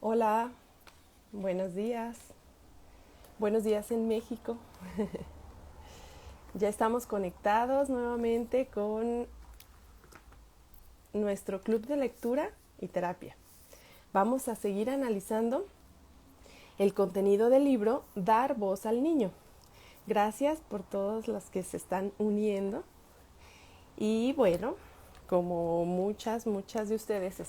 Hola, buenos días. Buenos días en México. Ya estamos conectados nuevamente con nuestro club de lectura y terapia. Vamos a seguir analizando el contenido del libro Dar voz al niño. Gracias por todos los que se están uniendo. Y bueno, como muchas de ustedes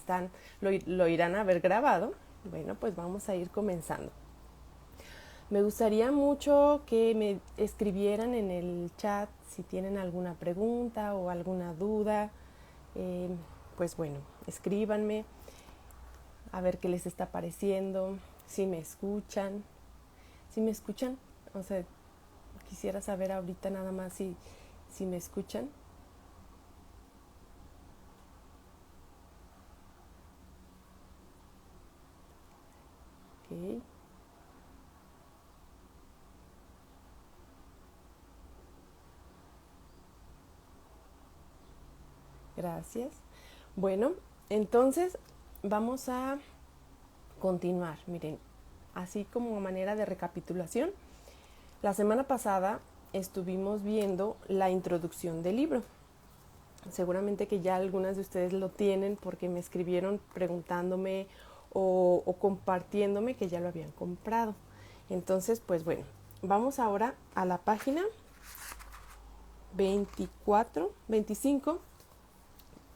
lo irán a ver grabado, bueno, pues vamos a ir comenzando. Me gustaría mucho que me escribieran en el chat si tienen alguna pregunta o alguna duda. Eh, pues bueno, escríbanme a ver qué les está pareciendo, si me escuchan. Si me escuchan, o sea, quisiera saber ahorita nada más si me escuchan. Ok, gracias. Bueno, entonces vamos a continuar. Miren, así como manera de recapitulación, la semana pasada estuvimos viendo la introducción del libro. Seguramente que ya algunas de ustedes lo tienen porque me escribieron preguntándome o compartiéndome que ya lo habían comprado. Entonces, pues bueno, vamos ahora a la página 24, 25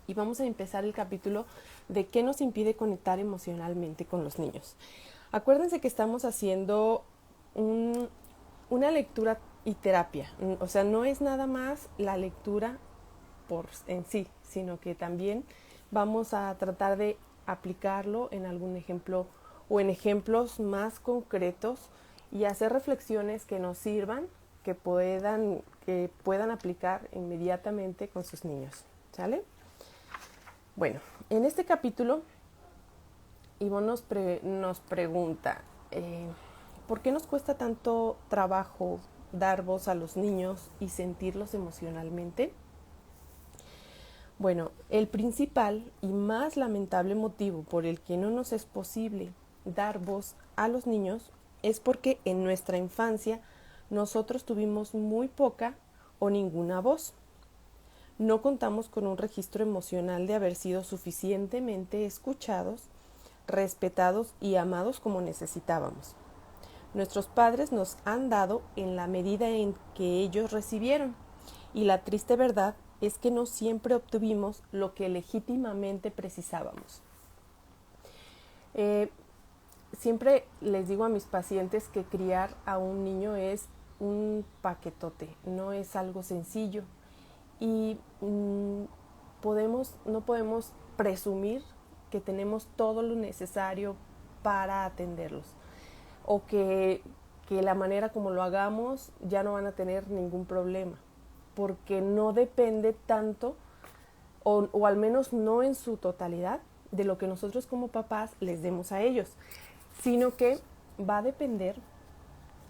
y vamos a empezar el capítulo de qué nos impide conectar emocionalmente con los niños. Acuérdense que estamos haciendo una lectura y terapia. O sea, no es nada más la lectura en sí, sino que también vamos a tratar de aplicarlo en algún ejemplo o en ejemplos más concretos y hacer reflexiones que nos sirvan, que puedan aplicar inmediatamente con sus niños. ¿Sale? Bueno, en este capítulo Ivonne nos pregunta, ¿por qué nos cuesta tanto trabajo dar voz a los niños y sentirlos emocionalmente? Bueno, el principal y más lamentable motivo por el que no nos es posible dar voz a los niños es porque en nuestra infancia nosotros tuvimos muy poca o ninguna voz. No contamos con un registro emocional de haber sido suficientemente escuchados, respetados y amados como necesitábamos. Nuestros padres nos han dado en la medida en que ellos recibieron, y la triste verdad es que no siempre obtuvimos lo que legítimamente precisábamos. Eh, Siempre les digo a mis pacientes que criar a un niño es un paquetote, no es algo sencillo y no podemos presumir que tenemos todo lo necesario para atenderlos o que la manera como lo hagamos ya no van a tener ningún problema, porque no depende tanto o al menos no en su totalidad de lo que nosotros como papás les demos a ellos, sino que va a depender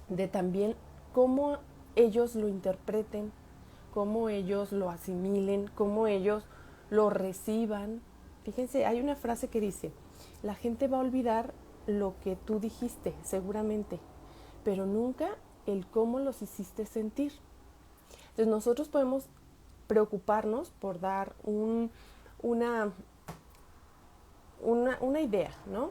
de también cómo ellos lo interpreten, cómo ellos lo asimilen, cómo ellos lo reciban. Fíjense, hay una frase que dice, la gente va a olvidar lo que tú dijiste, seguramente, pero nunca el cómo los hiciste sentir. Entonces nosotros podemos preocuparnos por dar una, una idea, ¿no?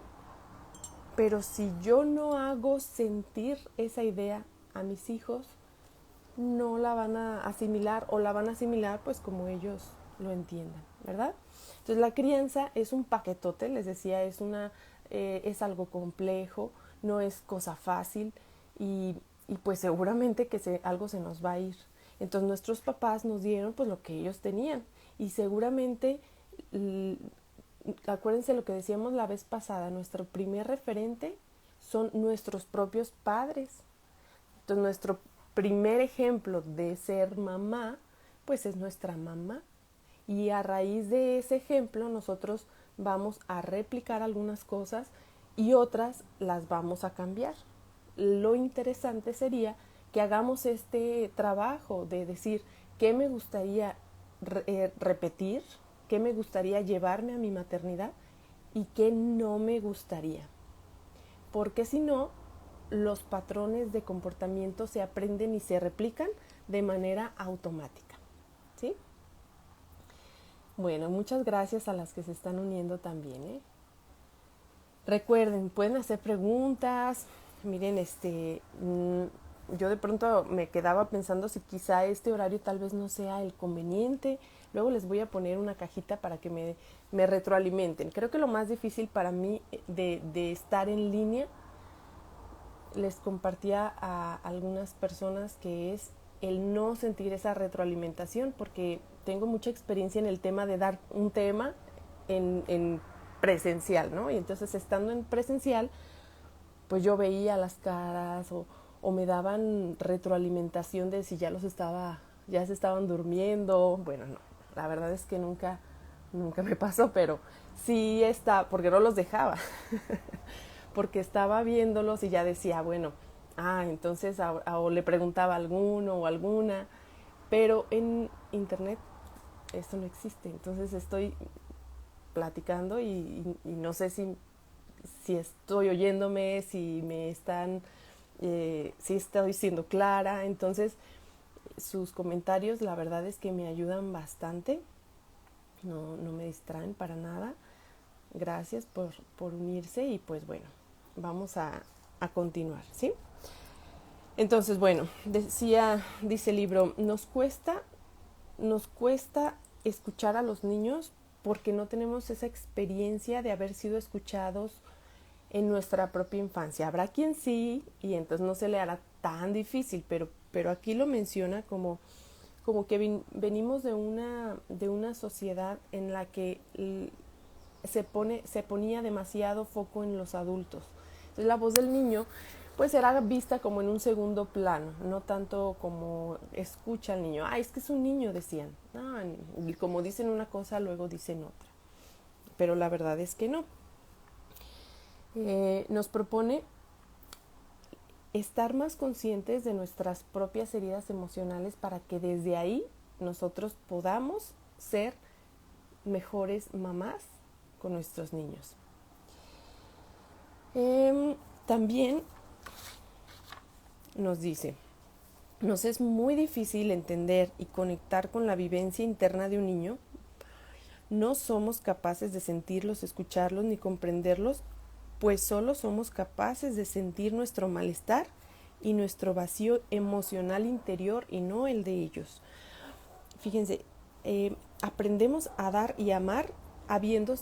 Pero si yo no hago sentir esa idea a mis hijos, no la van a asimilar o la van a asimilar pues como ellos lo entiendan, ¿verdad? Entonces la crianza es un paquetote, les decía, es algo complejo, no es cosa fácil y pues seguramente que algo se nos va a ir. Entonces nuestros papás nos dieron pues lo que ellos tenían y seguramente, acuérdense lo que decíamos la vez pasada, nuestro primer referente son nuestros propios padres. Entonces nuestro primer ejemplo de ser mamá pues es nuestra mamá y a raíz de ese ejemplo nosotros vamos a replicar algunas cosas y otras las vamos a cambiar. Lo interesante sería que hagamos este trabajo de decir qué me gustaría repetir, qué me gustaría llevarme a mi maternidad y qué no me gustaría. porque si no, los patrones de comportamiento se aprenden y se replican de manera automática, ¿sí? Bueno, muchas gracias a las que se están uniendo también, ¿eh? Recuerden, pueden hacer preguntas. Miren, yo de pronto me quedaba pensando si quizá este horario tal vez no sea el conveniente. Luego les voy a poner una cajita para que me retroalimenten. Creo que lo más difícil para mí de estar en línea, les compartía a algunas personas, que es el no sentir esa retroalimentación, porque tengo mucha experiencia en el tema de dar un tema en presencial, ¿no? Y entonces, estando en presencial, pues yo veía las caras o me daban retroalimentación de si ya ya se estaban durmiendo. Bueno, no, la verdad es que nunca me pasó, pero sí está, porque no los dejaba, porque estaba viéndolos y ya decía, bueno, entonces o le preguntaba a alguno o alguna, pero en internet esto no existe. Entonces estoy platicando y no sé si estoy oyéndome, si me están, si estoy siendo clara. Entonces, sus comentarios, la verdad es que me ayudan bastante, no me distraen para nada. Gracias por unirse y pues bueno, vamos a continuar, ¿sí? Entonces, bueno, dice el libro, nos cuesta escuchar a los niños porque no tenemos esa experiencia de haber sido escuchados en nuestra propia infancia. Habrá quien sí, y entonces no se le hará tan difícil, pero aquí lo menciona como que venimos de una sociedad en la que se ponía demasiado foco en los adultos. Entonces la voz del niño pues era vista como en un segundo plano, no tanto como escucha al niño. Es que es un niño, decían. Y como dicen una cosa, luego dicen otra. Pero la verdad es que no. Nos propone estar más conscientes de nuestras propias heridas emocionales para que desde ahí nosotros podamos ser mejores mamás con nuestros niños. También nos dice, nos es muy difícil entender y conectar con la vivencia interna de un niño. No somos capaces de sentirlos, escucharlos ni comprenderlos, pues solo somos capaces de sentir nuestro malestar y nuestro vacío emocional interior y no el de ellos. Fíjense, aprendemos a dar y amar habiendo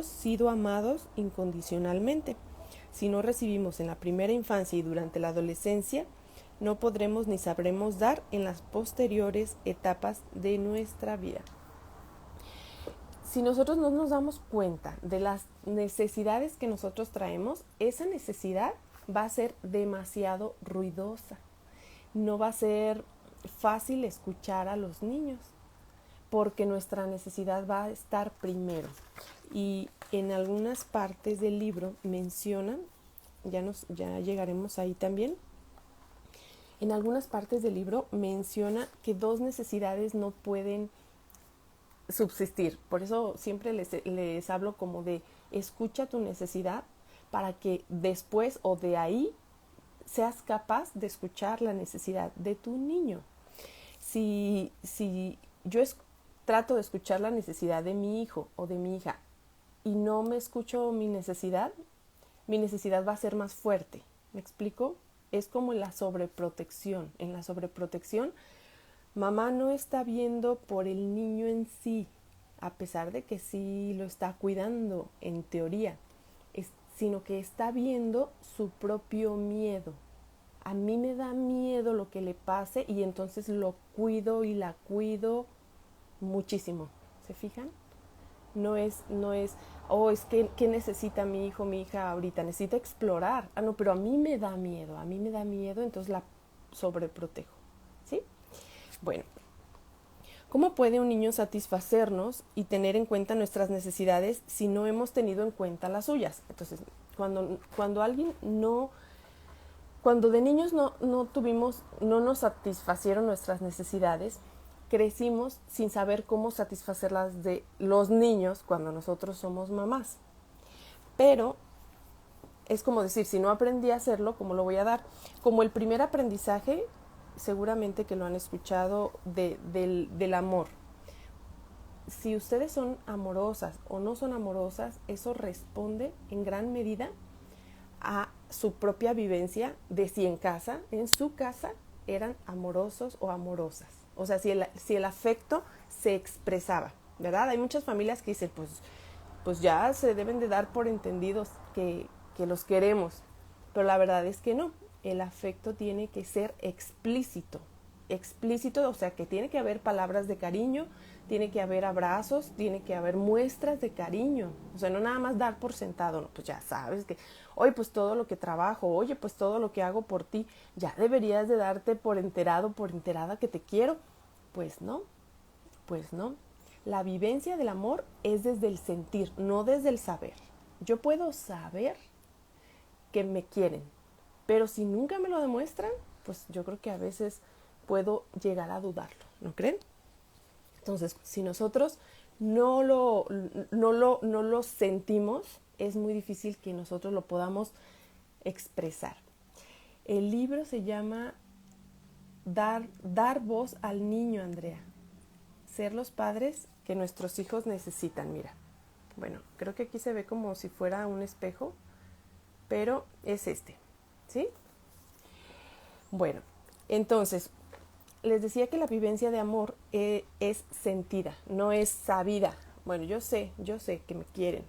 sido amados incondicionalmente. Si no recibimos en la primera infancia y durante la adolescencia, no podremos ni sabremos dar en las posteriores etapas de nuestra vida. Si nosotros no nos damos cuenta de las necesidades que nosotros traemos, esa necesidad va a ser demasiado ruidosa. No va a ser fácil escuchar a los niños, porque nuestra necesidad va a estar primero. Y en algunas partes del libro mencionan, ya llegaremos ahí también, en algunas partes del libro menciona que dos necesidades no pueden subsistir. Por eso siempre les hablo como de escucha tu necesidad para que después o de ahí seas capaz de escuchar la necesidad de tu niño. Si yo trato de escuchar la necesidad de mi hijo o de mi hija y no me escucho mi necesidad va a ser más fuerte. ¿Me explico? Es como la sobreprotección. En la sobreprotección, mamá no está viendo por el niño en sí, a pesar de que sí lo está cuidando en teoría, sino que está viendo su propio miedo. A mí me da miedo lo que le pase y entonces lo cuido y la cuido muchísimo. ¿Se fijan? No es, es que ¿qué necesita mi hijo, mi hija ahorita? Necesita explorar. No, pero a mí me da miedo, entonces la sobreprotejo. ¿Sí? Bueno, ¿cómo puede un niño satisfacernos y tener en cuenta nuestras necesidades si no hemos tenido en cuenta las suyas? Entonces, cuando de niños no nos satisfacieron nuestras necesidades, crecimos sin saber cómo satisfacer las de los niños cuando nosotros somos mamás. Pero es como decir, si no aprendí a hacerlo, ¿cómo lo voy a dar? Como el primer aprendizaje, seguramente que lo han escuchado, del amor. Si ustedes son amorosas o no son amorosas, eso responde en gran medida a su propia vivencia de si en su casa, eran amorosos o amorosas. O sea, si el afecto se expresaba, ¿verdad? Hay muchas familias que dicen, pues ya se deben de dar por entendidos que los queremos, pero la verdad es que no. El afecto tiene que ser explícito, o sea, que tiene que haber palabras de cariño, tiene que haber abrazos, tiene que haber muestras de cariño, o sea, no nada más dar por sentado, no, pues ya sabes que, oye, pues todo lo que trabajo, oye, pues todo lo que hago por ti, ya deberías de darte por enterado, por enterada que te quiero. Pues no, pues no. La vivencia del amor es desde el sentir, no desde el saber. Yo puedo saber que me quieren, pero si nunca me lo demuestran, pues yo creo que a veces puedo llegar a dudarlo, ¿no creen? Entonces, si nosotros no lo sentimos, es muy difícil que nosotros lo podamos expresar. El libro se llama Dar voz al niño, Andrea. Ser los padres que nuestros hijos necesitan. Mira, bueno, creo que aquí se ve como si fuera un espejo, pero es este, ¿sí? Bueno, entonces, les decía que la vivencia de amor es sentida, no es sabida. Bueno, yo sé que me quieren,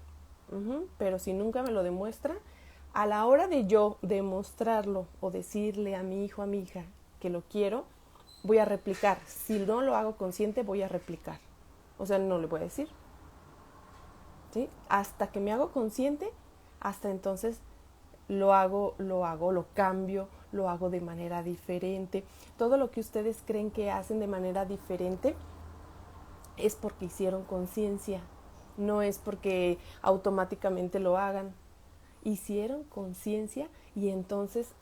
pero si nunca me lo demuestra, a la hora de yo demostrarlo o decirle a mi hijo, a mi hija que lo quiero, voy a replicar. Si no lo hago consciente, voy a replicar. O sea, no le voy a decir, ¿sí? Hasta que me hago consciente, hasta entonces lo cambio, lo hago de manera diferente. Todo lo que ustedes creen que hacen de manera diferente es porque hicieron conciencia, no es porque automáticamente lo hagan. Hicieron conciencia y entonces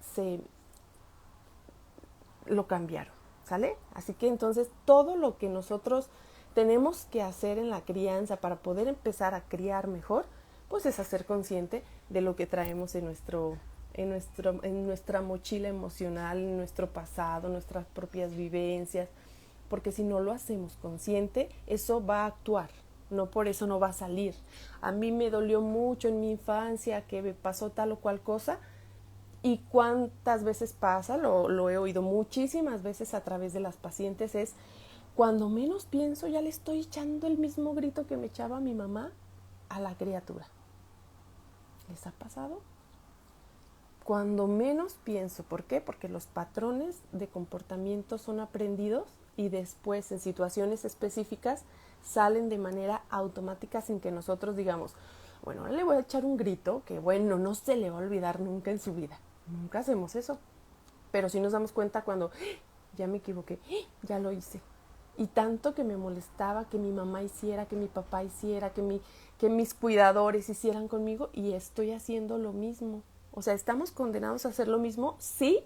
lo cambiaron, ¿sale? Así que entonces todo lo que nosotros tenemos que hacer en la crianza para poder empezar a criar mejor, pues es hacer consciente de lo que traemos en nuestra mochila emocional, en nuestro pasado, nuestras propias vivencias, porque si no lo hacemos consciente, eso va a actuar, no por eso no va a salir. A mí me dolió mucho en mi infancia que me pasó tal o cual cosa, y cuántas veces pasa, lo he oído muchísimas veces a través de las pacientes, es cuando menos pienso ya le estoy echando el mismo grito que me echaba mi mamá a la criatura. ¿Les ha pasado? Cuando menos pienso. ¿Por qué? Porque los patrones de comportamiento son aprendidos y después en situaciones específicas salen de manera automática sin que nosotros digamos, bueno, ahora le voy a echar un grito que bueno, no se le va a olvidar nunca en su vida. Nunca hacemos eso. Pero sí nos damos cuenta cuando ya me equivoqué, ya lo hice. Y tanto que me molestaba que mi mamá hiciera, que mi papá hiciera, que mis cuidadores hicieran conmigo, y estoy haciendo lo mismo. O sea, estamos condenados a hacer lo mismo, sí,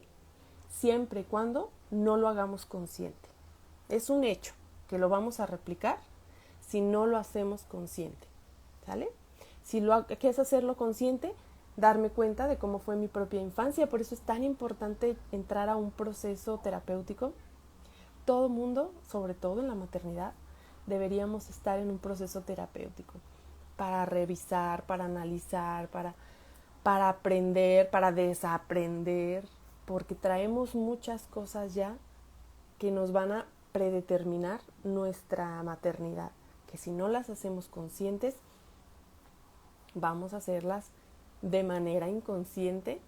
siempre y cuando no lo hagamos consciente. Es un hecho que lo vamos a replicar si no lo hacemos consciente, ¿sale? ¿Qué es hacerlo consciente? Darme cuenta de cómo fue mi propia infancia. Por eso es tan importante entrar a un proceso terapéutico. Todo mundo, sobre todo en la maternidad, deberíamos estar en un proceso terapéutico para revisar, para analizar, para aprender, para desaprender, porque traemos muchas cosas ya que nos van a predeterminar nuestra maternidad, que si no las hacemos conscientes, vamos a hacerlas de manera inconsciente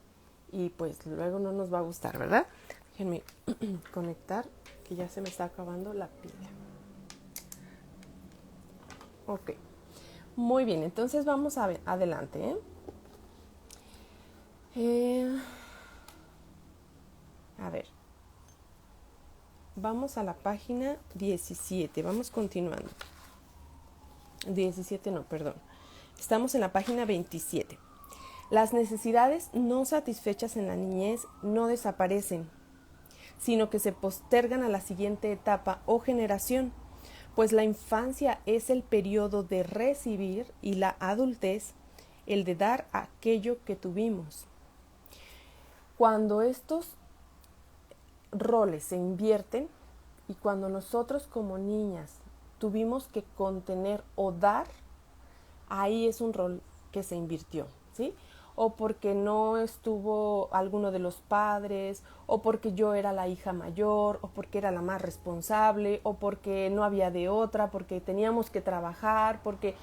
y pues luego no nos va a gustar, ¿verdad? Déjenme conectar, que ya se me está acabando la pila. Ok, muy bien, entonces vamos adelante, a ver, vamos a la página 17, vamos continuando. 17 no, perdón. Estamos en la página 27. Las necesidades no satisfechas en la niñez no desaparecen, sino que se postergan a la siguiente etapa o generación, pues la infancia es el periodo de recibir y la adultez el de dar aquello que tuvimos. Cuando estos roles se invierten y cuando nosotros como niñas tuvimos que contener o dar, ahí es un rol que se invirtió, ¿sí? O porque no estuvo alguno de los padres, o porque yo era la hija mayor, o porque era la más responsable, o porque no había de otra, porque teníamos que trabajar, porque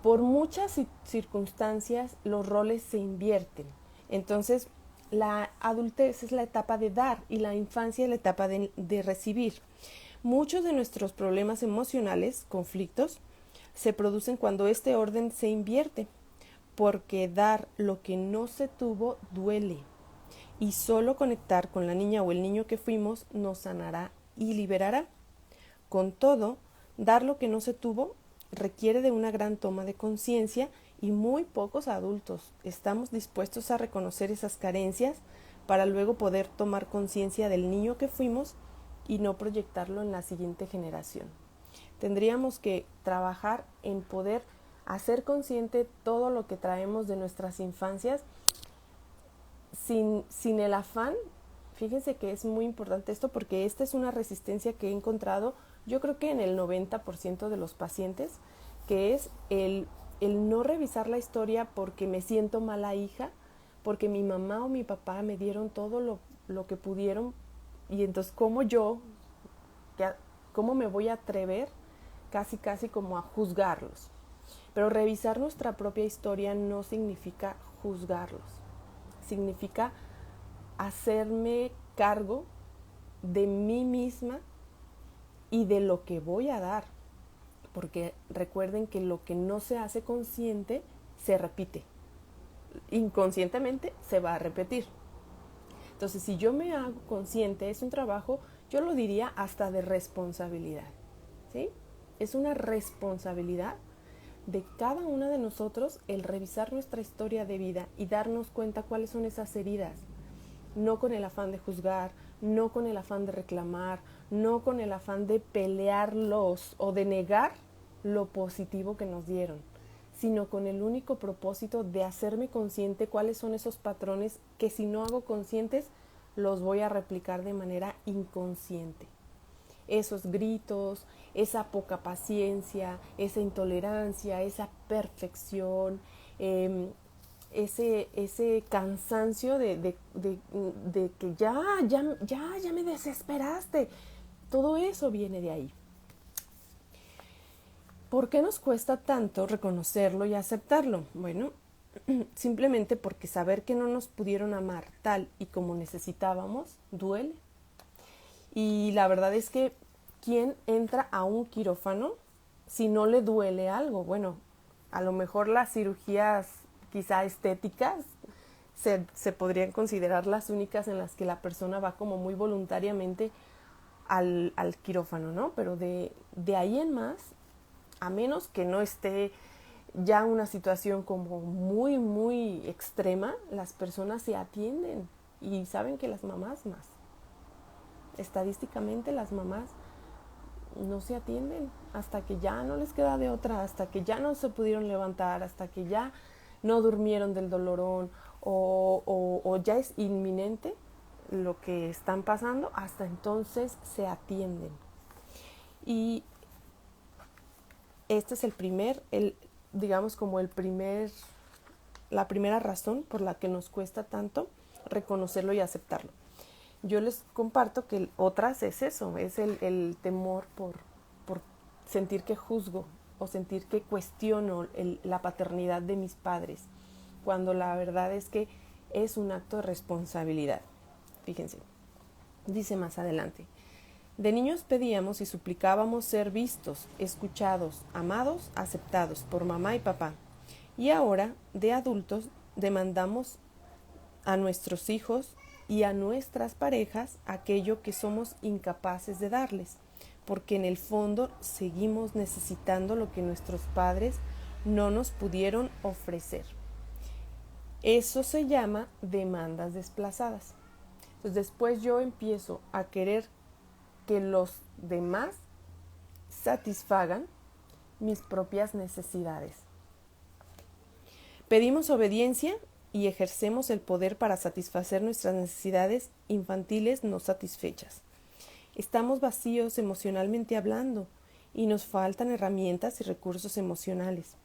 por muchas circunstancias los roles se invierten. Entonces, la adultez es la etapa de dar y la infancia es la etapa de recibir. Muchos de nuestros problemas emocionales, conflictos, se producen cuando este orden se invierte, porque dar lo que no se tuvo duele, y solo conectar con la niña o el niño que fuimos nos sanará y liberará. Con todo, dar lo que no se tuvo requiere de una gran toma de conciencia y muy pocos adultos estamos dispuestos a reconocer esas carencias para luego poder tomar conciencia del niño que fuimos y no proyectarlo en la siguiente generación. Tendríamos que trabajar en poder hacer consciente todo lo que traemos de nuestras infancias sin el afán. Fíjense que es muy importante esto porque esta es una resistencia que he encontrado, yo creo que en el 90% de los pacientes, que es el no revisar la historia porque me siento mala hija, porque mi mamá o mi papá me dieron todo lo que pudieron, y entonces ¿cómo me voy a atrever casi como a juzgarlos? Pero revisar nuestra propia historia no significa juzgarlos, significa hacerme cargo de mí misma y de lo que voy a dar, porque recuerden que lo que no se hace consciente se repite, inconscientemente se va a repetir. Entonces, si yo me hago consciente, es un trabajo, yo lo diría hasta de responsabilidad, ¿sí? Es una responsabilidad de cada una de nosotros el revisar nuestra historia de vida y darnos cuenta cuáles son esas heridas, no con el afán de juzgar, no con el afán de reclamar, no con el afán de pelearlos o de negar lo positivo que nos dieron, sino con el único propósito de hacerme consciente cuáles son esos patrones que si no hago conscientes los voy a replicar de manera inconsciente. Esos gritos, esa poca paciencia, esa intolerancia, esa perfección, ese cansancio de que ya me desesperaste. Todo eso viene de ahí. ¿Por qué nos cuesta tanto reconocerlo y aceptarlo? Bueno, simplemente porque saber que no nos pudieron amar tal y como necesitábamos duele. Y la verdad es que ¿quién entra a un quirófano si no le duele algo? Bueno, a lo mejor las cirugías quizá estéticas se podrían considerar las únicas en las que la persona va como muy voluntariamente al quirófano, ¿no? Pero de ahí en más, a menos que no esté ya una situación como muy extrema, las personas se atienden y saben que las mamás más. Estadísticamente las mamás no se atienden hasta que ya no les queda de otra, hasta que ya no se pudieron levantar, hasta que ya no durmieron del dolorón o ya es inminente lo que están pasando, hasta entonces se atienden. Y este es digamos como la primera razón por la que nos cuesta tanto reconocerlo y aceptarlo. Yo les comparto que otras es eso, es el temor por sentir que juzgo o sentir que cuestiono la paternidad de mis padres, cuando la verdad es que es un acto de responsabilidad. Fíjense, dice más adelante: de niños pedíamos y suplicábamos ser vistos, escuchados, amados, aceptados por mamá y papá. Y ahora, de adultos, demandamos a nuestros hijos y a nuestras parejas aquello que somos incapaces de darles, porque en el fondo seguimos necesitando lo que nuestros padres no nos pudieron ofrecer. Eso se llama demandas desplazadas. Entonces después yo empiezo a querer que los demás satisfagan mis propias necesidades. Pedimos obediencia y ejercemos el poder para satisfacer nuestras necesidades infantiles no satisfechas. Estamos vacíos emocionalmente hablando y nos faltan herramientas y recursos emocionales.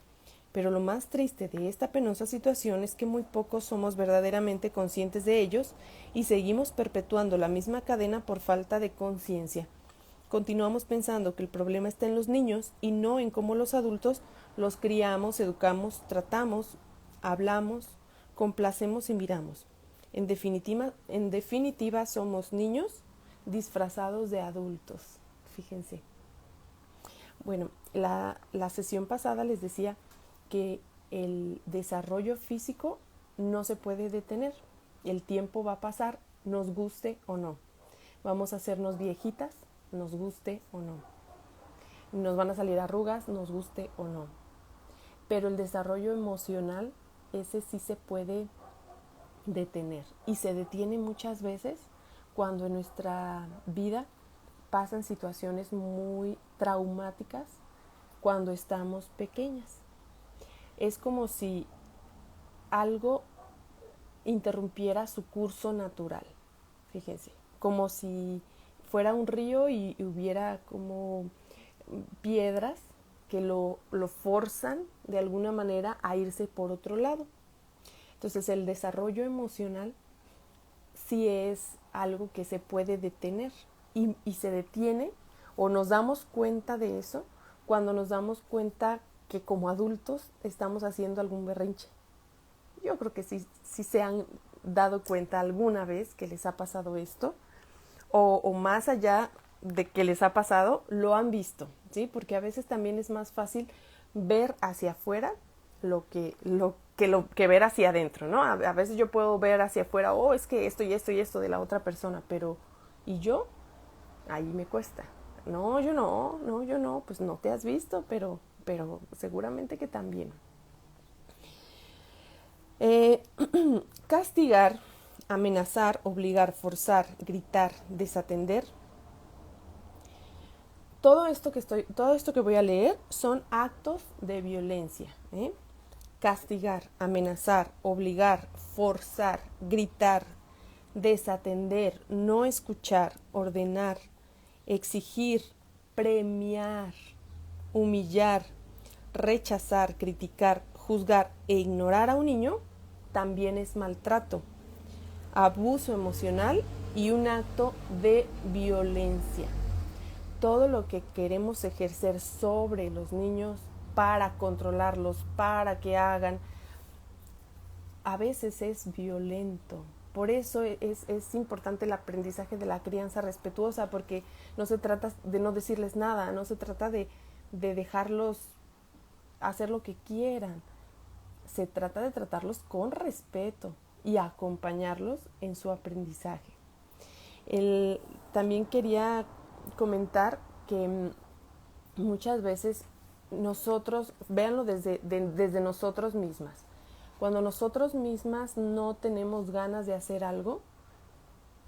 Pero lo más triste de esta penosa situación es que muy pocos somos verdaderamente conscientes de ellos y seguimos perpetuando la misma cadena por falta de conciencia. Continuamos pensando que el problema está en los niños y no en cómo los adultos los criamos, educamos, tratamos, hablamos, complacemos y miramos. En definitiva somos niños disfrazados de adultos. Fíjense. Bueno, la sesión pasada les decía que el desarrollo físico no se puede detener. El tiempo va a pasar, nos guste o no. Vamos a hacernos viejitas, nos guste o no. Nos van a salir arrugas, nos guste o no. Pero el desarrollo emocional, ese sí se puede detener. Y se detiene muchas veces cuando en nuestra vida pasan situaciones muy traumáticas cuando estamos pequeñas. Es como si algo interrumpiera su curso natural, fíjense, como si fuera un río y hubiera como piedras que lo forzan de alguna manera a irse por otro lado. Entonces el desarrollo emocional sí es algo que se puede detener y se detiene o nos damos cuenta de eso cuando nos damos cuenta que como adultos estamos haciendo algún berrinche. Yo creo que sí se han dado cuenta alguna vez que les ha pasado esto o más allá de que les ha pasado, lo han visto, ¿sí? Porque a veces también es más fácil ver hacia afuera lo que ver hacia adentro, ¿no? A veces yo puedo ver hacia afuera, es que esto y esto y esto de la otra persona, pero ¿y yo? Ahí me cuesta. No, yo no, pues no te has visto, pero seguramente que también. Castigar, amenazar, obligar, forzar, gritar, desatender. Todo esto que voy a leer son actos de violencia. Castigar, amenazar, obligar, forzar, gritar, desatender, no escuchar, ordenar, exigir, premiar, humillar, rechazar, criticar, juzgar e ignorar a un niño también es maltrato, abuso emocional y un acto de violencia. Todo lo que queremos ejercer sobre los niños para controlarlos, para que hagan, a veces es violento. Por eso es importante el aprendizaje de la crianza respetuosa, porque no se trata de no decirles nada, no se trata de dejarlos hacer lo que quieran. Se trata de tratarlos con respeto y acompañarlos en su aprendizaje. También quería comentar que muchas veces nosotros, véanlo desde nosotros mismas. Cuando nosotros mismas no tenemos ganas de hacer algo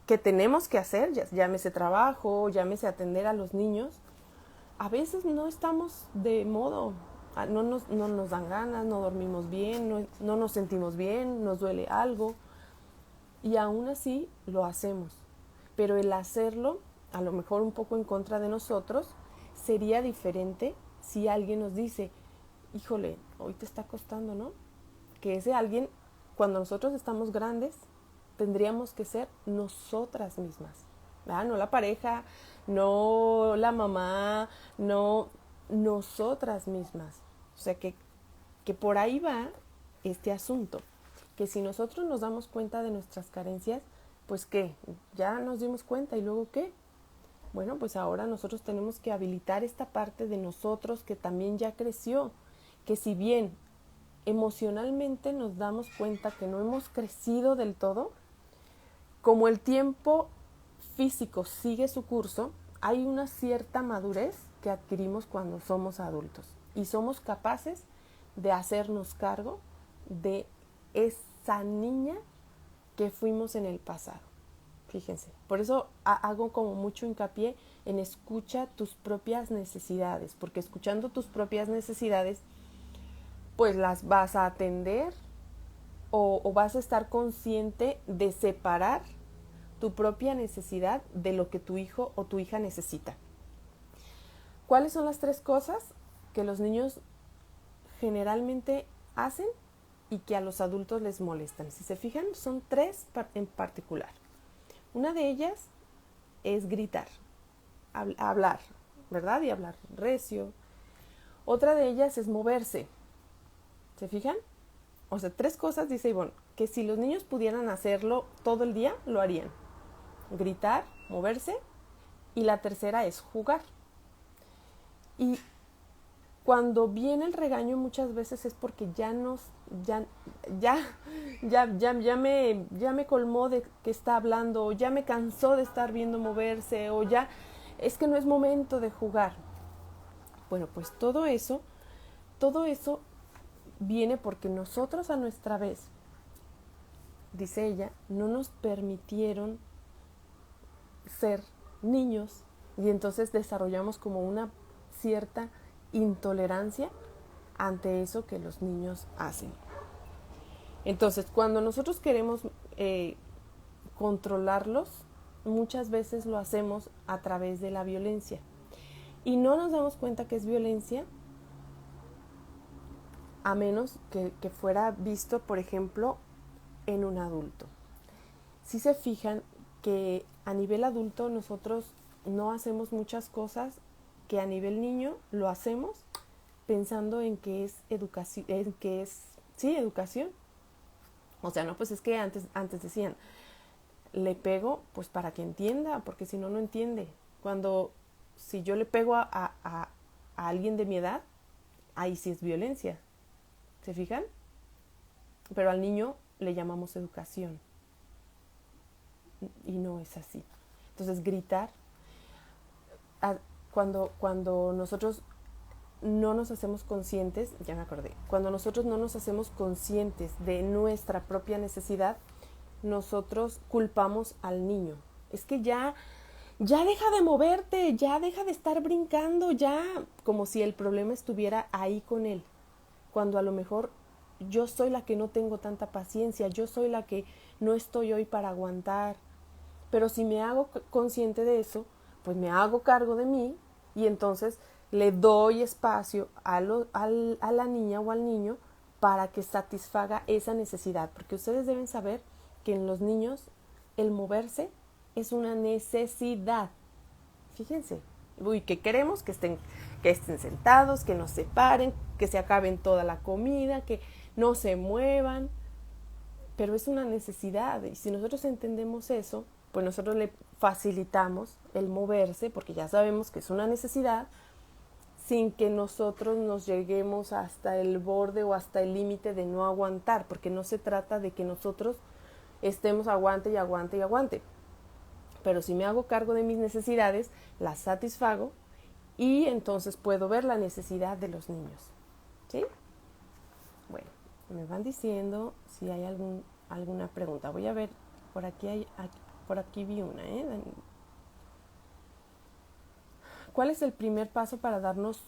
que tenemos que hacer, llámese trabajo, llámese atender a los niños, a veces no estamos de modo, no nos dan ganas, no dormimos bien, no nos sentimos bien, nos duele algo y aún así lo hacemos. Pero el hacerlo, a lo mejor un poco en contra de nosotros, sería diferente si alguien nos dice, híjole, hoy te está costando, ¿no? Que ese alguien, cuando nosotros estamos grandes, tendríamos que ser nosotras mismas, ¿verdad? No la pareja, no la mamá, no nosotras mismas. O sea que por ahí va este asunto, que si nosotros nos damos cuenta de nuestras carencias, pues ¿qué? Ya nos dimos cuenta y luego ¿qué? Bueno, pues ahora nosotros tenemos que habilitar esta parte de nosotros que también ya creció, que si bien emocionalmente nos damos cuenta que no hemos crecido del todo, como el tiempo físico sigue su curso, hay una cierta madurez que adquirimos cuando somos adultos y somos capaces de hacernos cargo de esa niña que fuimos en el pasado. Fíjense, por eso hago como mucho hincapié en escucha tus propias necesidades, porque escuchando tus propias necesidades, pues las vas a atender o vas a estar consciente de separar tu propia necesidad de lo que tu hijo o tu hija necesita. ¿Cuáles son las 3 cosas que los niños generalmente hacen y que a los adultos les molestan? Si se fijan, son 3 en particular. Una de ellas es gritar, hablar, ¿verdad? Y hablar recio. Otra de ellas es moverse. ¿Se fijan? O sea, 3 cosas, dice Ivonne, que si los niños pudieran hacerlo todo el día, lo harían. Gritar, moverse, y la tercera es jugar. Y cuando viene el regaño muchas veces es porque ya me colmó de que está hablando, o ya me cansó de estar viendo moverse, o ya es que no es momento de jugar. Bueno, pues todo eso viene porque nosotros a nuestra vez, dice ella, no nos permitieron ser niños y entonces desarrollamos como una cierta intolerancia ante eso que los niños hacen. Entonces, cuando nosotros queremos controlarlos, muchas veces lo hacemos a través de la violencia y no nos damos cuenta que es violencia a menos que fuera visto, por ejemplo, en un adulto. Si se fijan que a nivel adulto nosotros no hacemos muchas cosas que a nivel niño lo hacemos pensando en que es educación, educación. O sea, no, pues es que antes decían, le pego pues para que entienda, porque si no, no entiende. Si yo le pego a alguien de mi edad, ahí sí es violencia. ¿Se fijan? Pero al niño le llamamos educación. Y no es así. Entonces, gritar, cuando nosotros no nos hacemos conscientes, ya me acordé, cuando nosotros no nos hacemos conscientes de nuestra propia necesidad, nosotros culpamos al niño. Es que ya deja de moverte, ya deja de estar brincando, ya, como si el problema estuviera ahí con él. Cuando a lo mejor yo soy la que no tengo tanta paciencia, yo soy la que no estoy hoy para aguantar. Pero si me hago consciente de eso, pues me hago cargo de mí y entonces le doy espacio a la niña o al niño para que satisfaga esa necesidad. Porque ustedes deben saber que en los niños el moverse es una necesidad. Fíjense, que queremos que estén sentados, que no se paren, que se acaben toda la comida, que no se muevan, pero es una necesidad y si nosotros entendemos eso, pues nosotros le facilitamos el moverse porque ya sabemos que es una necesidad sin que nosotros nos lleguemos hasta el borde o hasta el límite de no aguantar, porque no se trata de que nosotros estemos aguante y aguante y aguante. Pero si me hago cargo de mis necesidades, las satisfago y entonces puedo ver la necesidad de los niños. ¿Sí? Bueno, me van diciendo si hay alguna pregunta. Voy a ver, por aquí vi una, ¿Cuál es el primer paso para darnos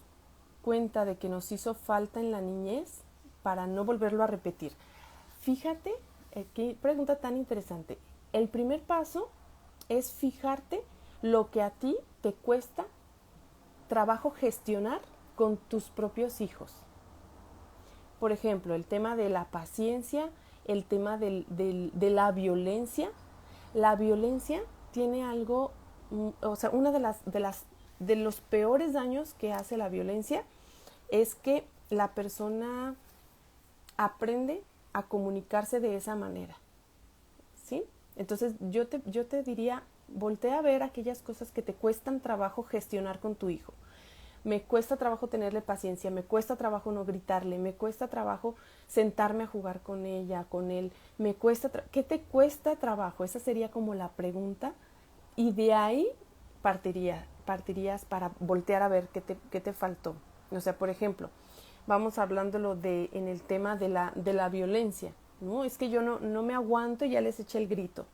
cuenta de que nos hizo falta en la niñez para no volverlo a repetir? Fíjate, qué pregunta tan interesante. El primer paso es fijarte lo que a ti te cuesta trabajo gestionar con tus propios hijos. Por ejemplo, el tema de la paciencia, el tema de la violencia. La violencia tiene algo, o sea, una de los peores daños que hace la violencia es que la persona aprende a comunicarse de esa manera, ¿sí? Entonces yo te diría, voltea a ver aquellas cosas que te cuestan trabajo gestionar con tu hijo. Me cuesta trabajo tenerle paciencia, me cuesta trabajo no gritarle, me cuesta trabajo sentarme a jugar con ella, con él, ¿qué te cuesta trabajo? Esa sería como la pregunta y de ahí partirías para voltear a ver qué te faltó. O sea, por ejemplo, vamos hablándolo en el tema de la violencia, ¿no? Es que yo no me aguanto y ya les eché el grito.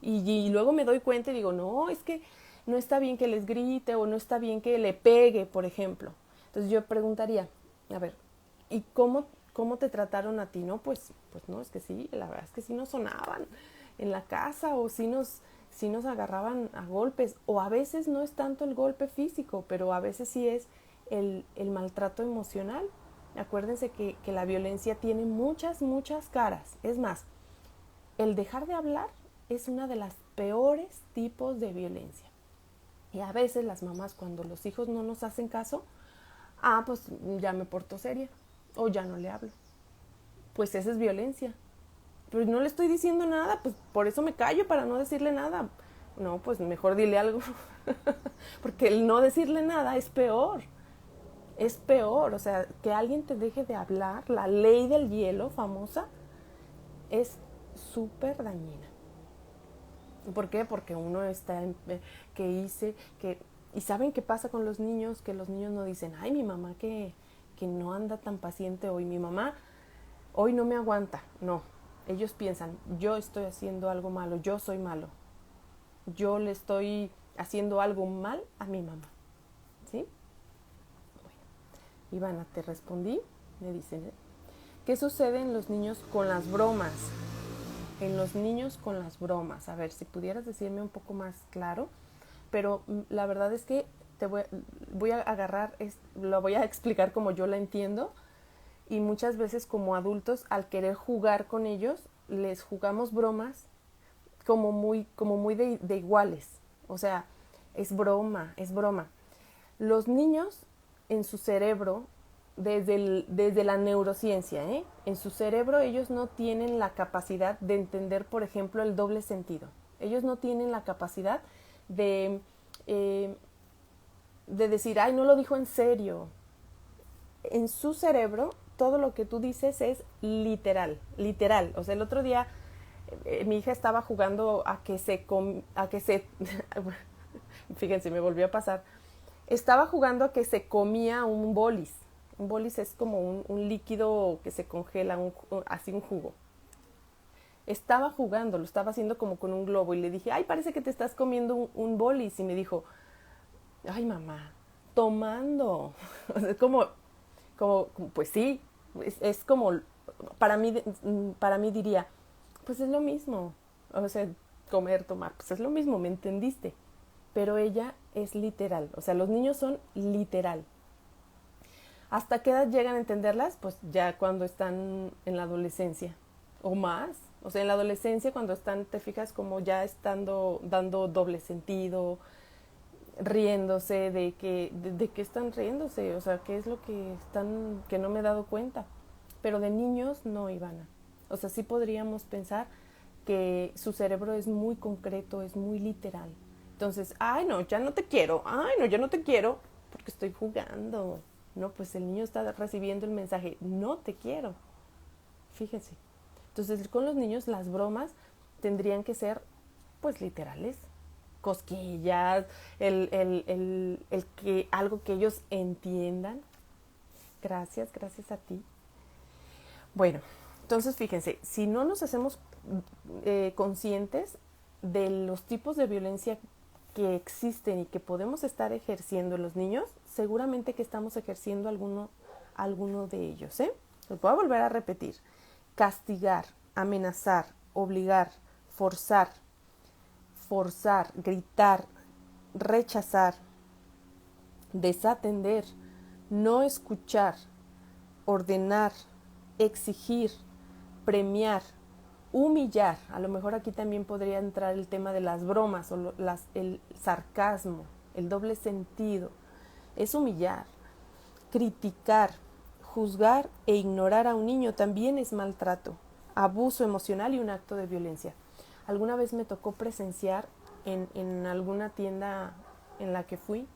Y luego me doy cuenta y digo, no, es que no está bien que les grite o no está bien que le pegue, por ejemplo. Entonces yo preguntaría, a ver, ¿y cómo ¿cómo te trataron a ti? No, pues no, es que sí, la verdad es que sí nos sonaban en la casa o sí nos agarraban a golpes, o a veces no es tanto el golpe físico, pero a veces sí es el maltrato emocional. Acuérdense que la violencia tiene muchas, muchas caras. Es más, el dejar de hablar es una de las peores tipos de violencia. Y a veces las mamás, cuando los hijos no nos hacen caso, pues ya me porto seria o ya no le hablo. Pues esa es violencia. Pues no le estoy diciendo nada, pues por eso me callo, para no decirle nada. No, pues mejor dile algo. Porque el no decirle nada es peor. Es peor, o sea, que alguien te deje de hablar, la ley del hielo famosa, es súper dañina. ¿Por qué? Porque uno está que hice, que... ¿Y saben qué pasa con los niños? Que los niños no dicen, ay, mi mamá que no anda tan paciente hoy, mi mamá hoy no me aguanta. No, ellos piensan, yo estoy haciendo algo malo, yo soy malo. Yo le estoy haciendo algo mal a mi mamá. ¿Sí? Bueno, Ivana, te respondí, me dicen, ¿qué sucede en los niños con las bromas? En los niños con las bromas. A ver, si pudieras decirme un poco más claro, pero la verdad es que voy a agarrar, lo voy a explicar como yo la entiendo, y muchas veces como adultos, al querer jugar con ellos, les jugamos bromas como muy de iguales. O sea, es broma, es broma. Los niños en su cerebro, desde la neurociencia, en su cerebro ellos no tienen la capacidad de entender, por ejemplo, el doble sentido. Ellos no tienen la capacidad de decir, ay, no lo dijo en serio. En su cerebro, todo lo que tú dices es literal, literal. O sea, el otro día mi hija estaba jugando a que se fíjense, me volvió a pasar. Estaba jugando a que se comía un bolis. Un bolis es como un líquido que se congela, así un jugo. Estaba jugando, lo estaba haciendo como con un globo y le dije, ay, parece que te estás comiendo un bolis. Y me dijo, ay, mamá, tomando. O sea, pues sí, es como, para mí diría, pues es lo mismo. O sea, comer, tomar, pues es lo mismo, ¿me entendiste? Pero ella es literal, o sea, los niños son literal. ¿Hasta qué edad llegan a entenderlas? Pues ya cuando están en la adolescencia o más. O sea, en la adolescencia cuando están, te fijas, como ya estando dando doble sentido, riéndose de qué están riéndose, o sea, qué es lo que están, que no me he dado cuenta. Pero de niños no, Ivana. O sea, sí podríamos pensar que su cerebro es muy concreto, es muy literal. Entonces, ay, no, ya no te quiero, ay, no, ya no te quiero, porque estoy jugando. No, pues el niño está recibiendo el mensaje, no te quiero. Fíjense. Entonces, con los niños las bromas tendrían que ser, pues, literales. Cosquillas, algo que ellos entiendan. Gracias a ti. Bueno, entonces fíjense, si no nos hacemos conscientes de los tipos de violencia que existen y que podemos estar ejerciendo en los niños, seguramente que estamos ejerciendo alguno de ellos. Los voy a volver a repetir. Castigar, amenazar, obligar, forzar, gritar, rechazar, desatender, no escuchar, ordenar, exigir, premiar, humillar. A lo mejor aquí también podría entrar el tema de las bromas o el sarcasmo, el doble sentido. Es humillar, criticar, juzgar e ignorar a un niño también es maltrato, abuso emocional y un acto de violencia. Alguna vez me tocó presenciar en alguna tienda en la que fui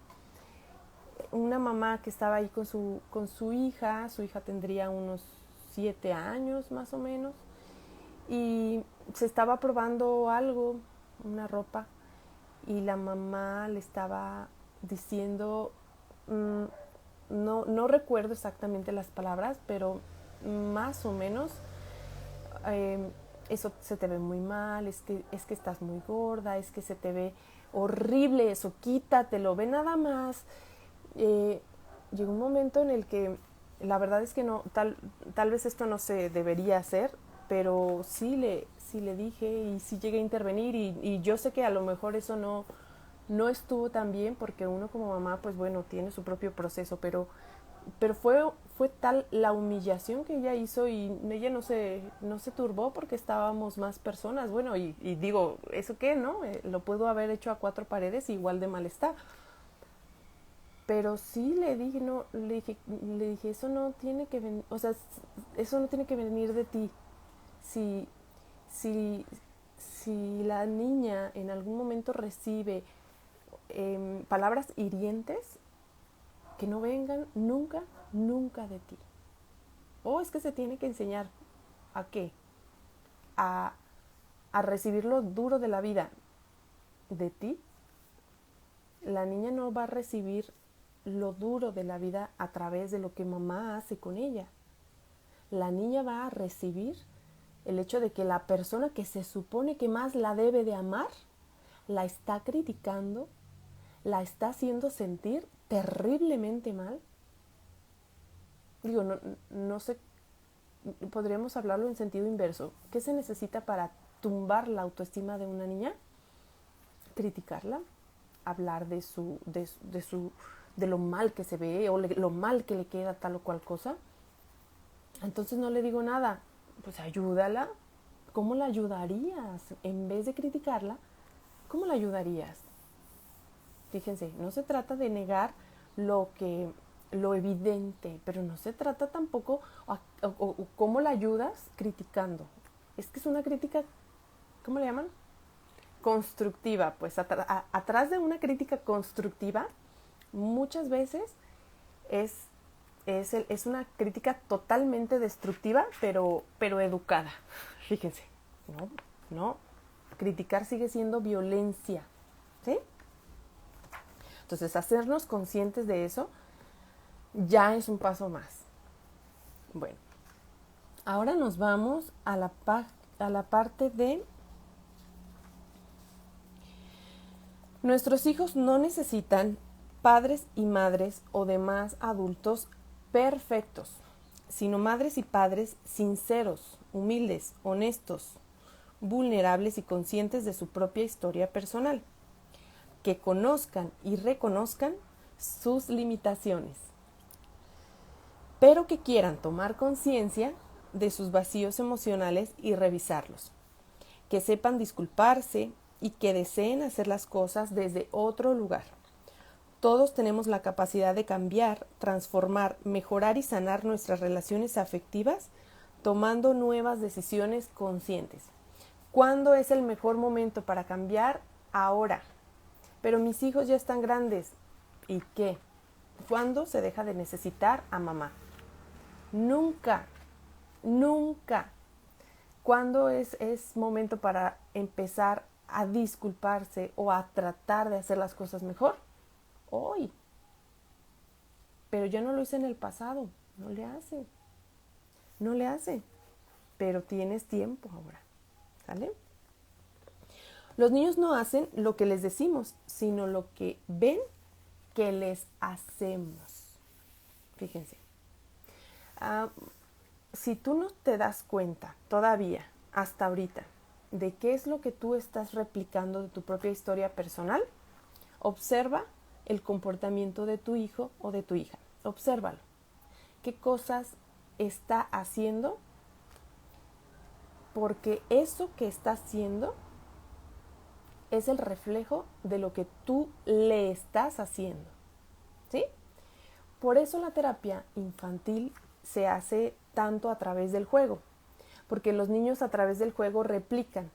una mamá que estaba ahí con su hija tendría unos 7 años más o menos, y se estaba probando algo, una ropa, y la mamá le estaba diciendo, no recuerdo exactamente las palabras, pero más o menos, eso se te ve muy mal, es que estás muy gorda, es que se te ve horrible eso, quítatelo, ve nada más. Llegó un momento en el que La verdad es que no, tal vez esto no se debería hacer, pero sí le dije y sí llegué a intervenir y yo sé que a lo mejor eso no estuvo tan bien porque uno como mamá, pues bueno, tiene su propio proceso, pero fue tal la humillación que ella hizo y ella no se turbó porque estábamos más personas. Bueno, y digo, ¿eso qué, no? Lo puedo haber hecho a cuatro paredes igual de mal está. Pero sí le dije, no, le dije, eso no tiene que venir, o sea, eso no tiene que venir de ti. Si, si, si la niña en algún momento recibe palabras hirientes, que no vengan nunca, nunca de ti. O es que se tiene que enseñar a qué, a, a recibir lo duro de la vida de ti. La niña no va a recibir lo duro de la vida a través de lo que mamá hace con ella. La niña va a recibir el hecho de que la persona que se supone que más la debe de amar, la está criticando, la está haciendo sentir terriblemente mal. Digo, no sé, podríamos hablarlo en sentido inverso. ¿Qué se necesita para tumbar la autoestima de una niña? Criticarla, hablar de lo mal que se ve o lo mal que le queda tal o cual cosa. Entonces no le digo nada, pues ayúdala. ¿Cómo la ayudarías? En vez de criticarla, ¿cómo la ayudarías? Fíjense, no se trata de negar lo evidente, pero no se trata tampoco o cómo la ayudas criticando. Es que es una crítica, ¿cómo le llaman? Constructiva. Pues atrás de una crítica constructiva muchas veces es una crítica totalmente destructiva, pero educada. Fíjense, no, criticar sigue siendo violencia, ¿sí? Entonces, hacernos conscientes de eso ya es un paso más. Bueno, ahora nos vamos a la parte de nuestros hijos no necesitan padres y madres o demás adultos perfectos, sino madres y padres sinceros, humildes, honestos, vulnerables y conscientes de su propia historia personal, que conozcan y reconozcan sus limitaciones, pero que quieran tomar conciencia de sus vacíos emocionales y revisarlos, que sepan disculparse y que deseen hacer las cosas desde otro lugar. Todos tenemos la capacidad de cambiar, transformar, mejorar y sanar nuestras relaciones afectivas tomando nuevas decisiones conscientes. ¿Cuándo es el mejor momento para cambiar? Ahora. Pero mis hijos ya están grandes. ¿Y qué? ¿Cuándo se deja de necesitar a mamá? Nunca, nunca. ¿Cuándo es momento para empezar a disculparse o a tratar de hacer las cosas mejor? Hoy. Pero ya no lo hice en el pasado. No le hace. No le hace. Pero tienes tiempo ahora. ¿Sale? Los niños no hacen lo que les decimos, sino lo que ven que les hacemos. Fíjense. Si tú no te das cuenta todavía, hasta ahorita, de qué es lo que tú estás replicando de tu propia historia personal, observa el comportamiento de tu hijo o de tu hija. Obsérvalo. ¿Qué cosas está haciendo? Porque eso que está haciendo es el reflejo de lo que tú le estás haciendo. ¿Sí? Por eso la terapia infantil se hace tanto a través del juego, porque los niños a través del juego replican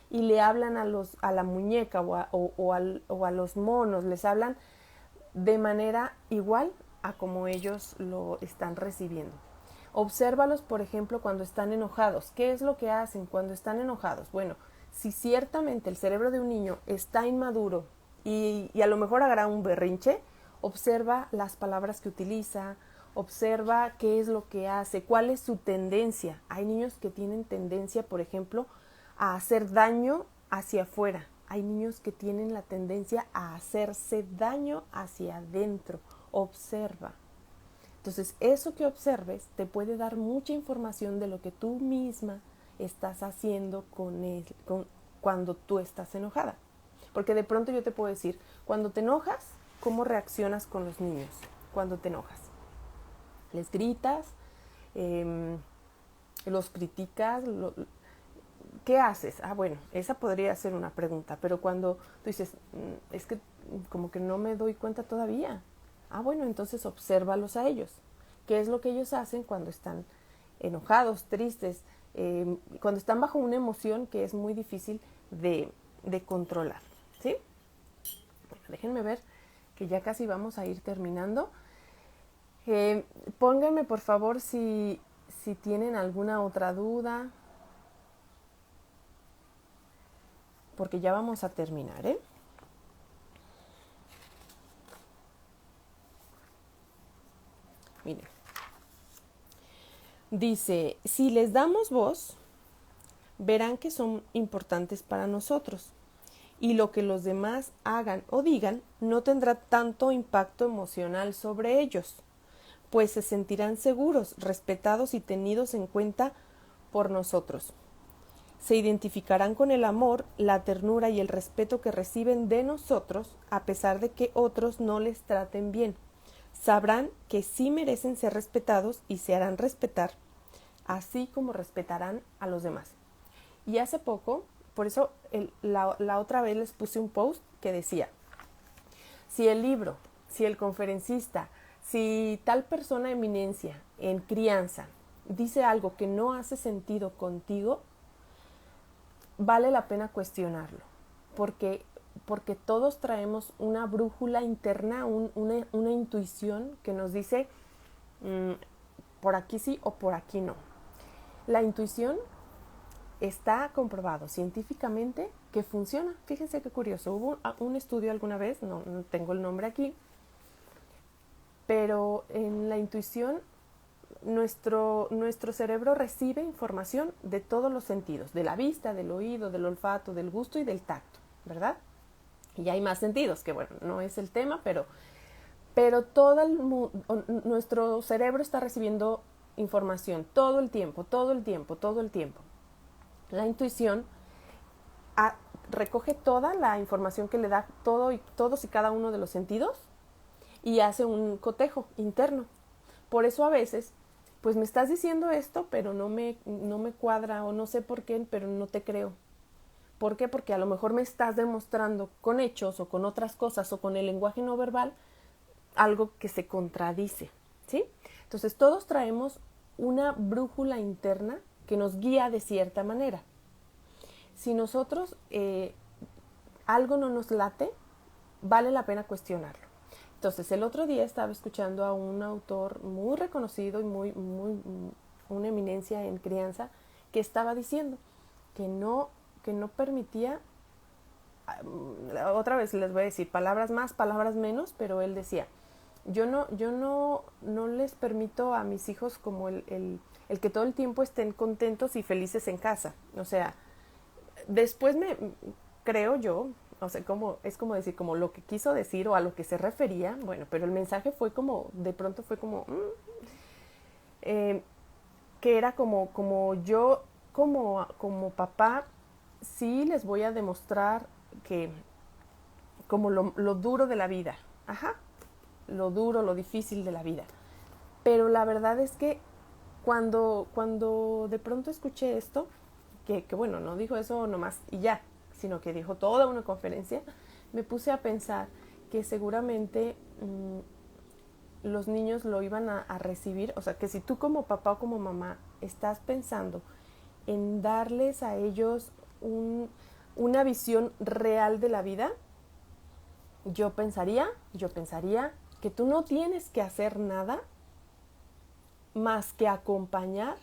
y le hablan a la muñeca o a los monos, les hablan de manera igual a como ellos lo están recibiendo. Obsérvalos, por ejemplo, cuando están enojados. ¿Qué es lo que hacen cuando están enojados? Bueno, si ciertamente el cerebro de un niño está inmaduro y a lo mejor hará un berrinche, observa las palabras que utiliza, observa qué es lo que hace, cuál es su tendencia. Hay niños que tienen tendencia, por ejemplo, a hacer daño hacia afuera. Hay niños que tienen la tendencia a hacerse daño hacia adentro. Observa. Entonces, eso que observes te puede dar mucha información de lo que tú misma estás haciendo cuando tú estás enojada. Porque de pronto yo te puedo decir, cuando te enojas, ¿cómo reaccionas con los niños cuando te enojas? ¿Les gritas? ¿Los criticas? ¿Qué haces? Bueno, esa podría ser una pregunta, pero cuando tú dices, es que como que no me doy cuenta todavía. Bueno, entonces obsérvalos a ellos. ¿Qué es lo que ellos hacen cuando están enojados, tristes, cuando están bajo una emoción que es muy difícil de controlar? ¿Sí? Bueno, déjenme ver que ya casi vamos a ir terminando. Pónganme por favor si tienen alguna otra duda, porque ya vamos a terminar, ¿eh? Miren. Dice, si les damos voz, verán que son importantes para nosotros y lo que los demás hagan o digan no tendrá tanto impacto emocional sobre ellos, pues se sentirán seguros, respetados y tenidos en cuenta por nosotros. Se identificarán con el amor, la ternura y el respeto que reciben de nosotros a pesar de que otros no les traten bien. Sabrán que sí merecen ser respetados y se harán respetar, así como respetarán a los demás. Y hace poco, por eso la otra vez les puse un post que decía, si el libro, si el conferencista, si tal persona de eminencia en crianza dice algo que no hace sentido contigo, vale la pena cuestionarlo, porque todos traemos una brújula interna, una intuición que nos dice por aquí sí o por aquí no. La intuición está comprobado científicamente que funciona. Fíjense qué curioso. Hubo un estudio alguna vez, no tengo el nombre aquí, pero en la intuición nuestro cerebro recibe información de todos los sentidos, de la vista, del oído, del olfato, del gusto y del tacto, ¿verdad? Y hay más sentidos, que bueno, no es el tema, pero nuestro cerebro está recibiendo información todo el tiempo. La intuición recoge toda la información que le da todos y cada uno de los sentidos y hace un cotejo interno. Por eso a veces, pues me estás diciendo esto, pero no me cuadra o no sé por qué, pero no te creo. ¿Por qué? Porque a lo mejor me estás demostrando con hechos o con otras cosas o con el lenguaje no verbal algo que se contradice, ¿sí? Entonces todos traemos una brújula interna que nos guía de cierta manera. Si nosotros algo no nos late, vale la pena cuestionarlo. Entonces el otro día estaba escuchando a un autor muy reconocido y una eminencia en crianza que estaba diciendo que no permitía, otra vez les voy a decir palabras más, palabras menos, pero él decía, yo no les permito a mis hijos como el que todo el tiempo estén contentos y felices en casa. O sea, después creo yo, o sea, es como decir, como lo que quiso decir o a lo que se refería, bueno, pero el mensaje fue como, de pronto fue como, que era como yo, como papá, sí les voy a demostrar que, como lo duro de la vida, lo duro, lo difícil de la vida. Pero la verdad es que cuando de pronto escuché esto, que bueno, no dijo eso nomás y ya, sino que dijo toda una conferencia, me puse a pensar que seguramente los niños lo iban a recibir. O sea, que si tú como papá o como mamá estás pensando en darles a ellos una visión real de la vida, yo pensaría que tú no tienes que hacer nada más que acompañar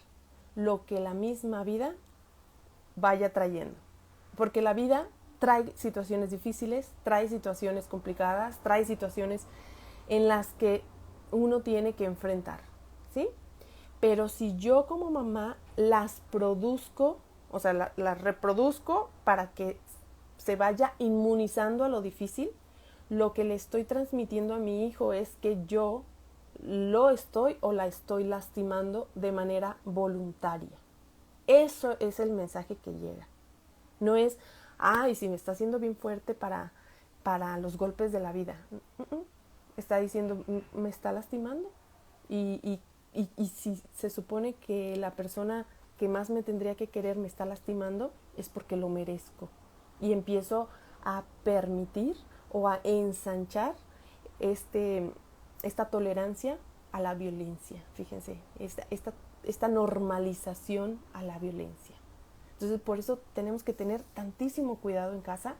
lo que la misma vida vaya trayendo. Porque la vida trae situaciones difíciles, trae situaciones complicadas, trae situaciones en las que uno tiene que enfrentar, ¿sí? Pero si yo como mamá las produzco, o sea, las reproduzco para que se vaya inmunizando a lo difícil, lo que le estoy transmitiendo a mi hijo es que yo lo estoy o la estoy lastimando de manera voluntaria. Eso es el mensaje que llega. No es, ay, si me está haciendo bien fuerte para los golpes de la vida. Está diciendo, me está lastimando. Y si se supone que la persona que más me tendría que querer me está lastimando, es porque lo merezco. Y empiezo a permitir o a ensanchar esta tolerancia a la violencia. Fíjense, esta normalización a la violencia. Entonces, por eso tenemos que tener tantísimo cuidado en casa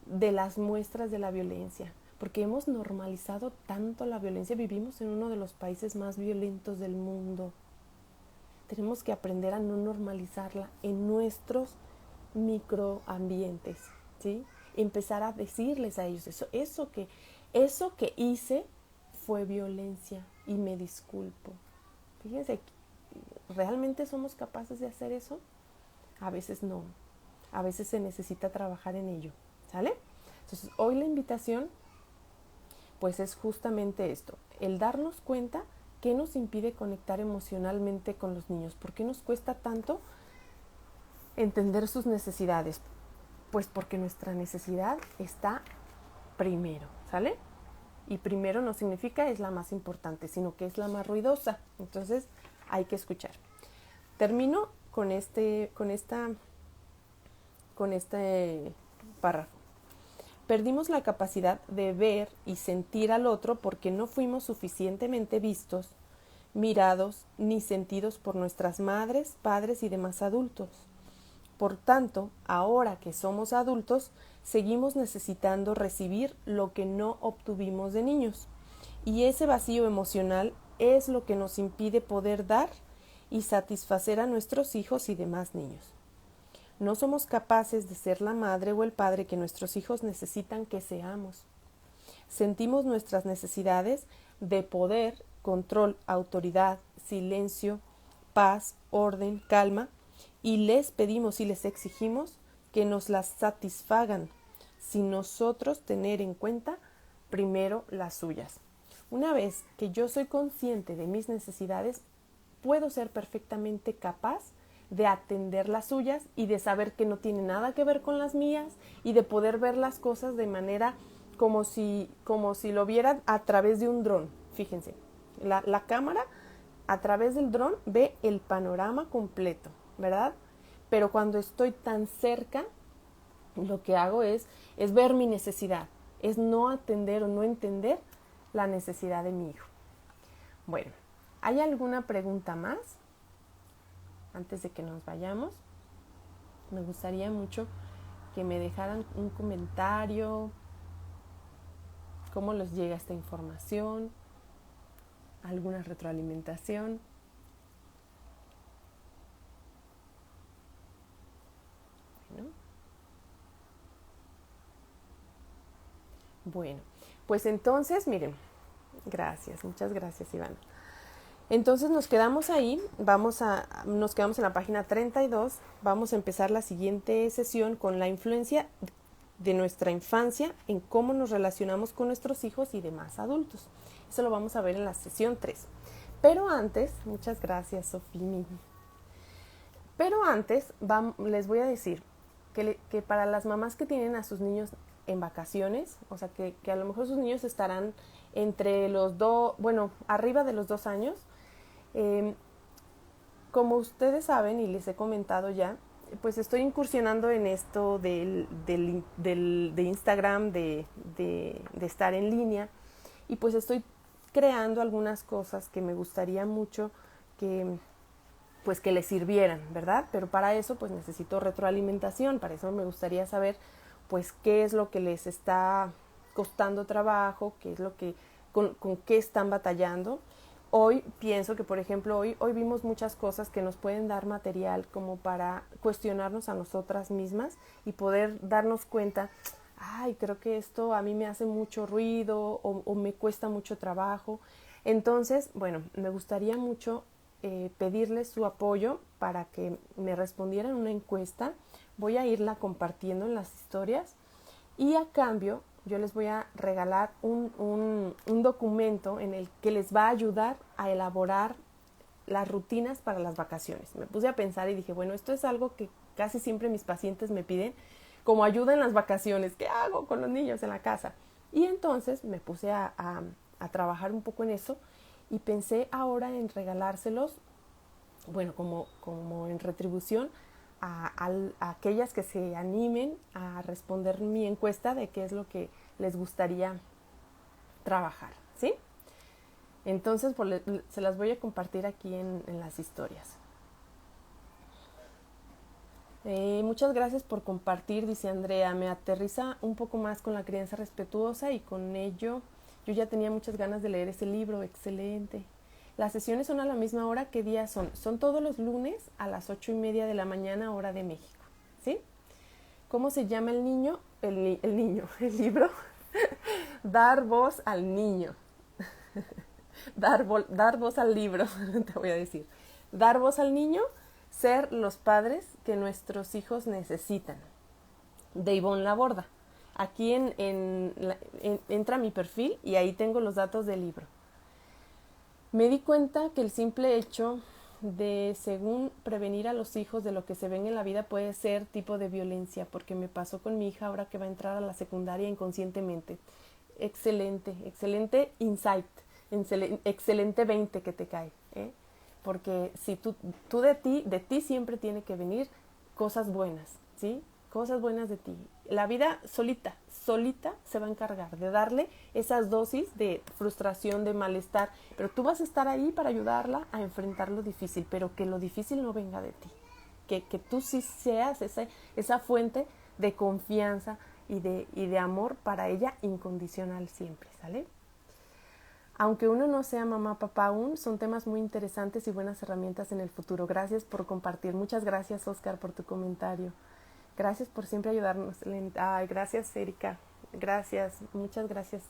de las muestras de la violencia, porque hemos normalizado tanto la violencia. Vivimos en uno de los países más violentos del mundo. Tenemos que aprender a no normalizarla en nuestros microambientes, ¿sí? Empezar a decirles a ellos, eso que hice fue violencia y me disculpo. Fíjense, ¿realmente somos capaces de hacer eso? A veces no. A veces se necesita trabajar en ello, ¿sale? Entonces, hoy la invitación, pues es justamente esto, el darnos cuenta qué nos impide conectar emocionalmente con los niños. ¿Por qué nos cuesta tanto entender sus necesidades? Pues porque nuestra necesidad está primero, ¿sale? Y primero no significa es la más importante, sino que es la más ruidosa. Entonces hay que escuchar. Termino con este párrafo. Perdimos la capacidad de ver y sentir al otro porque no fuimos suficientemente vistos, mirados ni sentidos por nuestras madres, padres y demás adultos. Por tanto, ahora que somos adultos, seguimos necesitando recibir lo que no obtuvimos de niños. Y ese vacío emocional es lo que nos impide poder dar y satisfacer a nuestros hijos y demás niños. No somos capaces de ser la madre o el padre que nuestros hijos necesitan que seamos. Sentimos nuestras necesidades de poder, control, autoridad, silencio, paz, orden, calma, y les pedimos y les exigimos que nos las satisfagan, sin nosotros tener en cuenta primero las suyas. Una vez que yo soy consciente de mis necesidades, puedo ser perfectamente capaz de atender las suyas y de saber que no tiene nada que ver con las mías y de poder ver las cosas de manera como si lo vieran a través de un dron. Fíjense, la cámara a través del dron ve el panorama completo, ¿verdad? Pero cuando estoy tan cerca, lo que hago es ver mi necesidad, es no atender o no entender la necesidad de mi hijo. Bueno, ¿hay alguna pregunta más? Antes de que nos vayamos, me gustaría mucho que me dejaran un comentario, cómo les llega esta información, alguna retroalimentación. Bueno, pues entonces, miren, muchas gracias, Iván. Entonces nos quedamos ahí, nos quedamos en la página 32, vamos a empezar la siguiente sesión con la influencia de nuestra infancia en cómo nos relacionamos con nuestros hijos y demás adultos. Eso lo vamos a ver en la sesión 3. Pero antes, muchas gracias, Sofía. Pero antes les voy a decir que para las mamás que tienen a sus niños en vacaciones, o sea que a lo mejor sus niños estarán entre arriba de los 2 años, como ustedes saben y les he comentado ya, pues estoy incursionando en esto de Instagram, de estar en línea, y pues estoy creando algunas cosas que me gustaría mucho que les sirvieran, ¿verdad? Pero para eso pues necesito retroalimentación, para eso me gustaría saber pues qué es lo que les está costando trabajo, qué es lo que con qué están batallando. Hoy pienso que, por ejemplo, hoy vimos muchas cosas que nos pueden dar material como para cuestionarnos a nosotras mismas y poder darnos cuenta, ay, creo que esto a mí me hace mucho ruido o me cuesta mucho trabajo. Entonces, bueno, me gustaría mucho pedirles su apoyo para que me respondieran una encuesta. Voy a irla compartiendo en las historias y a cambio yo les voy a regalar un documento en el que les va a ayudar a elaborar las rutinas para las vacaciones. Me puse a pensar y dije, bueno, esto es algo que casi siempre mis pacientes me piden como ayuda en las vacaciones. ¿Qué hago con los niños en la casa? Y entonces me puse a trabajar un poco en eso y pensé ahora en regalárselos, bueno, como en retribución a aquellas que se animen a responder mi encuesta de qué es lo que les gustaría trabajar, ¿sí? Entonces pues, se las voy a compartir aquí en las historias. Muchas gracias por compartir, dice Andrea. Me aterriza un poco más con la crianza respetuosa y con ello yo ya tenía muchas ganas de leer ese libro. Excelente. Las sesiones son a la misma hora. ¿Qué días son? Son todos los lunes a las 8:30 de la mañana, hora de México. ¿Sí? ¿Cómo se llama el niño? El libro. Dar voz al niño. Dar voz al libro, te voy a decir. Dar voz al niño, ser los padres que nuestros hijos necesitan. De Ivonne Laborda. Aquí entra mi perfil y ahí tengo los datos del libro. Me di cuenta que el simple hecho de, según prevenir a los hijos de lo que se ven en la vida, puede ser tipo de violencia, porque me pasó con mi hija ahora que va a entrar a la secundaria inconscientemente. Excelente, excelente insight, excelente 20 que te cae, ¿eh? Porque si tú de ti siempre tiene que venir cosas buenas, ¿sí? Cosas buenas de ti. La vida solita se va a encargar de darle esas dosis de frustración, de malestar, pero tú vas a estar ahí para ayudarla a enfrentar lo difícil, pero que lo difícil no venga de ti, que tú sí seas esa fuente de confianza y de amor para ella incondicional siempre, ¿sale? Aunque uno no sea mamá, papá aún, son temas muy interesantes y buenas herramientas en el futuro. Gracias por compartir. Muchas gracias, Oscar, por tu comentario. Gracias por siempre ayudarnos. Ay, gracias, Erika. Gracias, muchas gracias,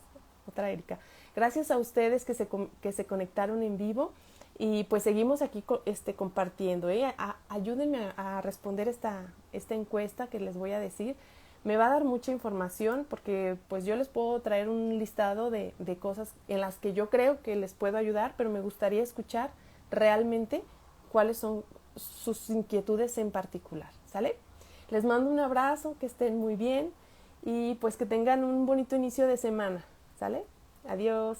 otra Erika. Gracias a ustedes que se conectaron en vivo y pues seguimos aquí compartiendo. Ayúdenme a responder esta encuesta que les voy a decir. Me va a dar mucha información porque pues yo les puedo traer un listado de cosas en las que yo creo que les puedo ayudar, pero me gustaría escuchar realmente cuáles son sus inquietudes en particular, ¿sale? Les mando un abrazo, que estén muy bien y pues que tengan un bonito inicio de semana, ¿sale? Adiós.